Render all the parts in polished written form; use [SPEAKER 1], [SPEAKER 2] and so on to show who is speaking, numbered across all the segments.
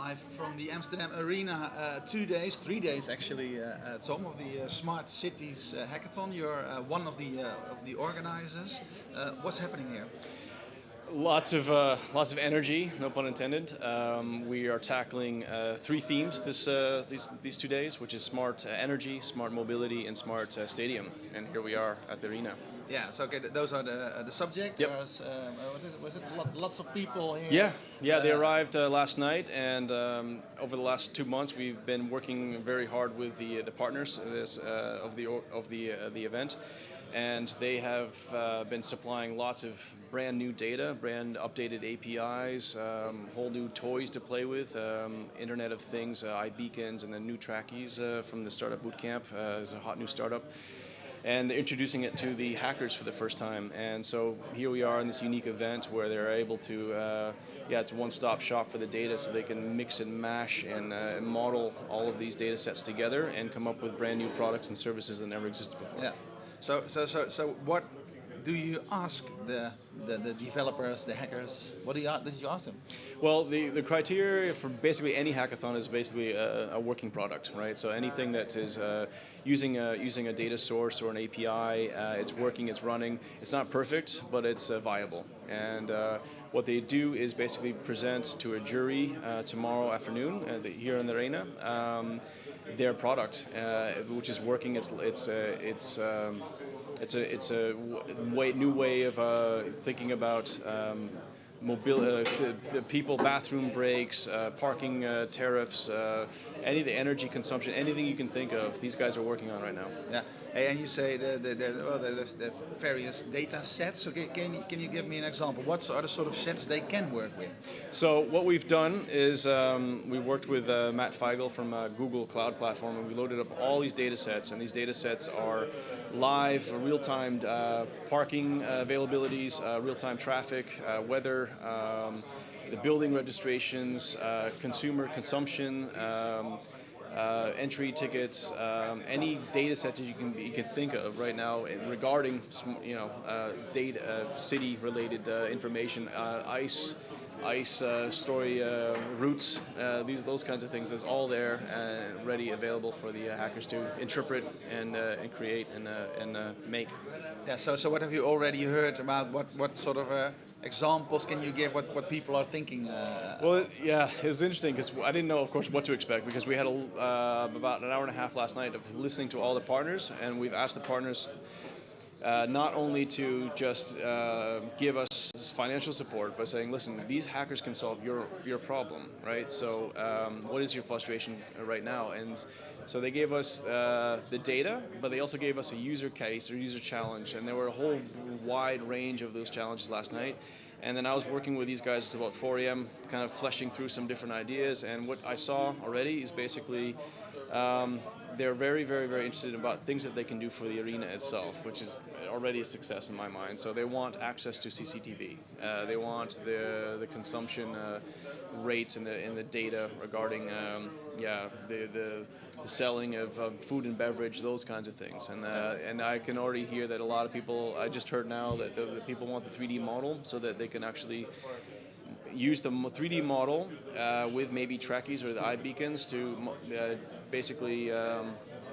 [SPEAKER 1] live from the Amsterdam Arena. 2 days, 3 days actually, Tom, of the Smart Cities Hackathon. You're one of the organizers. What's happening here?
[SPEAKER 2] Lots of energy, no pun intended. We are tackling three themes these 2 days, which is smart energy, smart mobility, and smart stadium. And here we are at the arena.
[SPEAKER 1] Yeah, so okay, those are the subject.
[SPEAKER 2] Yep.
[SPEAKER 1] Was it lots of people here?
[SPEAKER 2] Yeah. They arrived last night, and over the last 2 months, we've been working very hard with the partners of the event, and they have been supplying lots of brand new data, brand updated APIs, whole new toys to play with, Internet of Things, iBeacons, and then new trackies from the Startup Bootcamp. It's a hot new startup. And they're introducing it to the hackers for the first time. And so here we are in this unique event where they're able to, it's a one-stop shop for the data, so they can mix and mash and model all of these data sets together and come up with brand new products and services that never existed before.
[SPEAKER 1] Yeah. So what do you ask the developers, the hackers? Did you ask them?
[SPEAKER 2] Well, the criteria for basically any hackathon is basically a working product, right? So anything that is using a data source or an API, it's working, it's running. It's not perfect, but it's viable. And what they do is basically present to a jury tomorrow afternoon here in the arena their product, which is working. It's a new way of thinking about the people, bathroom breaks, parking tariffs, the energy consumption, anything you can think of. These guys are working on right now.
[SPEAKER 1] Yeah. Hey, and you say the various data sets. So can you give me an example? What are the sort of sets they can work with?
[SPEAKER 2] So what we've done is we worked with Matt Feigl from Google Cloud Platform, and we loaded up all these data sets, and these data sets are live, real-time parking availabilities, real-time traffic, weather, the building registrations, consumer consumption, entry tickets, any data set that you can think of right now regarding data, city-related information, ice story routes, those kinds of things. That's all there, ready, available for the hackers to interpret and create and make.
[SPEAKER 1] Yeah. So what have you already heard about? What sort of examples can you give? What people are thinking?
[SPEAKER 2] Well, yeah, it was interesting because I didn't know, of course, what to expect, because we had about an hour and a half last night of listening to all the partners, and we've asked the partners not only to just give us financial support, but saying, listen, these hackers can solve your problem, right? So what is your frustration right now? And so they gave us the data, but they also gave us a user case or user challenge, and there were a whole wide range of those challenges last night. And then I was working with these guys until about 4 a.m., kind of fleshing through some different ideas. And what I saw already is basically they're very, very, very interested about things that they can do for the arena itself, which is already a success in my mind. So they want access to CCTV. They want the consumption rates in the data regarding the selling of food and beverage, those kinds of things. And I can already hear that a lot of people, I just heard now that the people want the 3D model so that they can actually use the 3D model with maybe trackies or the iBeacons to basically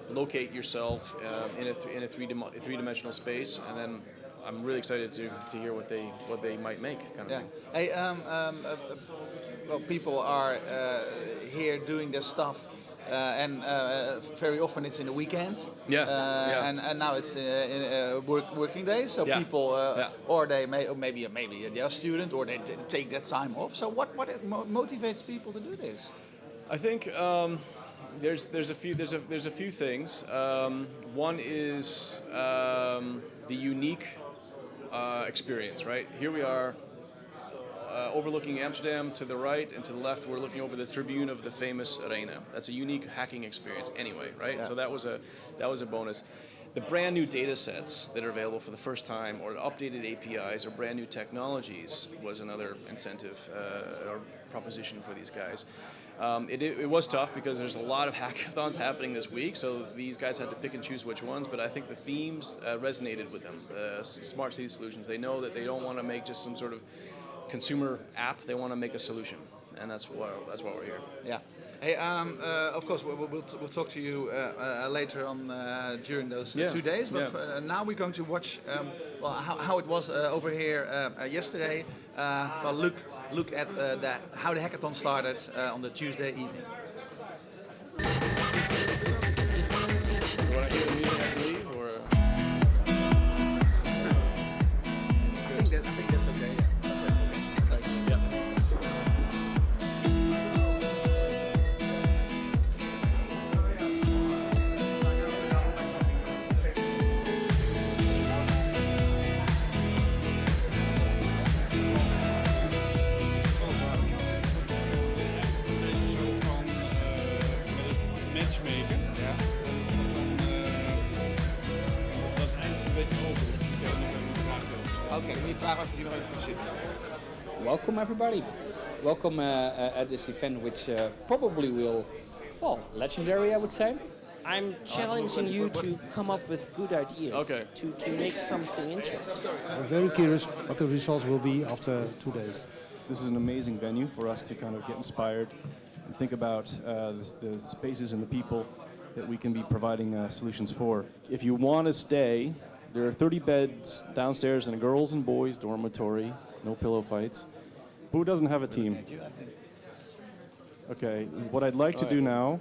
[SPEAKER 2] locate yourself in a three-dimensional space, and then I'm really excited to hear what they might make, kind of thing.
[SPEAKER 1] Hey, well, people are here doing this stuff. And very often it's in the weekend. And now it's working days. So people, or they maybe they are a student, or they take that time off. So what motivates people to do this?
[SPEAKER 2] I think there's a few things. One is the unique experience. Right here we are. Overlooking Amsterdam to the right, and to the left we're looking over the tribune of the famous arena. That's a unique hacking experience anyway, right? Yeah. So that was a bonus. The brand new data sets that are available for the first time, or updated APIs, or brand new technologies was another incentive or proposition for these guys. It was tough because there's a lot of hackathons happening this week, so these guys had to pick and choose which ones, but I think the themes resonated with them. Smart city solutions. They know that they don't want to make just some sort of consumer app, they want to make a solution. and that's why we're here.
[SPEAKER 1] Yeah. Hey, of course, we'll talk to you later on during those 2 days. But now we're going to watch how it was over here yesterday. Look at how the hackathon started on the Tuesday evening.
[SPEAKER 2] When I hear the music, I can leave, or
[SPEAKER 1] I think that's okay. Yeah. Okay. Thanks. Yeah.
[SPEAKER 3] Matchmaken. Ja. Dat eigenlijk een beetje open is. Dus ik heb nog een vraag over stellen.
[SPEAKER 1] Okay, die vraag even die nog even zitten.
[SPEAKER 4] Welcome everybody. Welcome at this event, which probably will, legendary, I would say. I'm challenging you to come up with good ideas to make something interesting.
[SPEAKER 5] We're very curious what the results will be after 2 days.
[SPEAKER 6] This is an amazing venue for us to kind of get inspired and think about the spaces and the people that we can be providing solutions for. If you want to stay, there are 30 beds downstairs in a girls and boys dormitory, no pillow fights. Who doesn't have a team? Okay, what I'd like to do now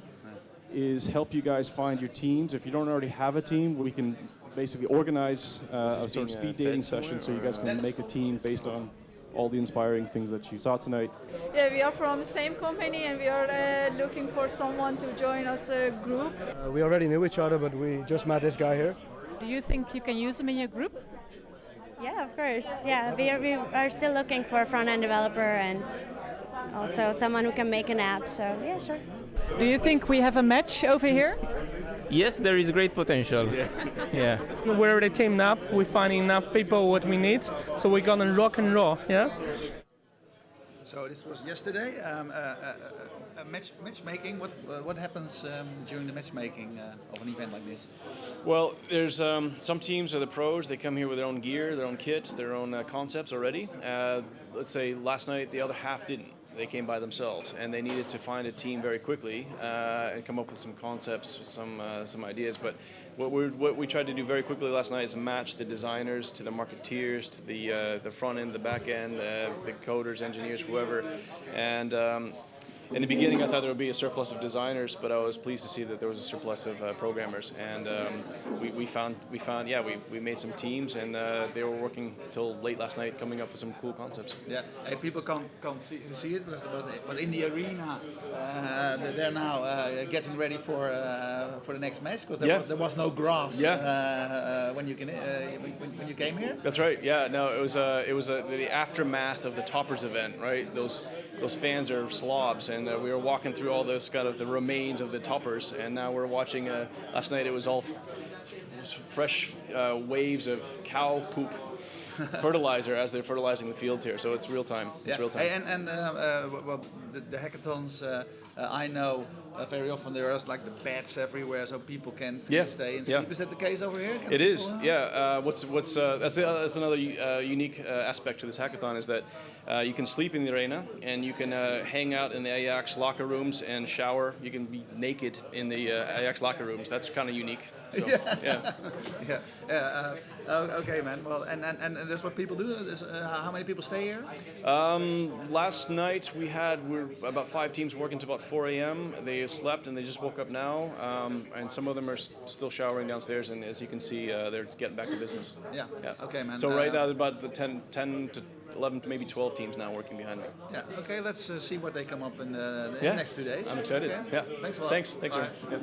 [SPEAKER 6] is help you guys find your teams. If you don't already have a team, we can basically organize a sort of speed dating session so you guys can make a team based on all the inspiring things that you saw tonight.
[SPEAKER 7] Yeah, we are from the same company and we are looking for someone to join us a group.
[SPEAKER 5] We already knew each other, but we just met this guy here.
[SPEAKER 8] Do you think you can use them in your group?
[SPEAKER 9] Yeah, of course. Yeah, we are still looking for a front-end developer and also someone who can make an app. So yeah, sure.
[SPEAKER 8] Do you think we have a match over here?
[SPEAKER 10] Yes, there is great potential. Yeah. We're the team up. We're finding enough people what we need, so we're gonna rock and roll. Yeah.
[SPEAKER 1] So this was yesterday. Matchmaking. What happens during the matchmaking of an event like this?
[SPEAKER 2] Well, there's some teams are the pros. They come here with their own gear, their own kit, their own concepts already. Let's say last night the other half didn't. They came by themselves, and they needed to find a team very quickly and come up with some concepts, some ideas. But what we tried to do very quickly last night is match the designers to the marketeers, to the front end, the back end, the coders, engineers, whoever. And in the beginning, I thought there would be a surplus of designers, but I was pleased to see that there was a surplus of programmers. And we made some teams, and they were working till late last night, coming up with some cool concepts.
[SPEAKER 1] Yeah, hey, people can't see it, but in the arena, they're now getting ready for the next match because there was no grass when you came here.
[SPEAKER 2] That's right. Yeah, no, it was the aftermath of the Toppers event, right? Those fans are slobs, and we were walking through all this kind of the remains of the Toppers, and now we're watching. Last night it was all fresh waves of cow poop fertilizer as they're fertilizing the fields here. So it's real time. It's real time.
[SPEAKER 1] Hey, and the hackathons, I know very often there are like the beds everywhere, so people can stay and sleep.
[SPEAKER 2] Yeah.
[SPEAKER 1] Is that the case over here?
[SPEAKER 2] It is. Yeah. That's another unique aspect to this hackathon is that you can sleep in the arena and you can hang out in the Ajax locker rooms and shower. You can be naked in the Ajax locker rooms. That's kind of unique. So,
[SPEAKER 1] okay, man. Well, and that's what people do. How many people stay here?
[SPEAKER 2] Last night we're about 5 teams working to about 4 a.m. They slept and they just woke up now, and some of them are still showering downstairs. And as you can see, they're getting back to business.
[SPEAKER 1] Yeah. Okay, man.
[SPEAKER 2] So right now, about the 10 to 11 to maybe 12 teams now working behind me.
[SPEAKER 1] Yeah. Okay. Let's see what they come up in the next 2 days.
[SPEAKER 2] I'm excited.
[SPEAKER 1] Okay.
[SPEAKER 2] Yeah.
[SPEAKER 1] Thanks a lot.
[SPEAKER 2] Thanks.
[SPEAKER 1] All right.
[SPEAKER 2] Yeah.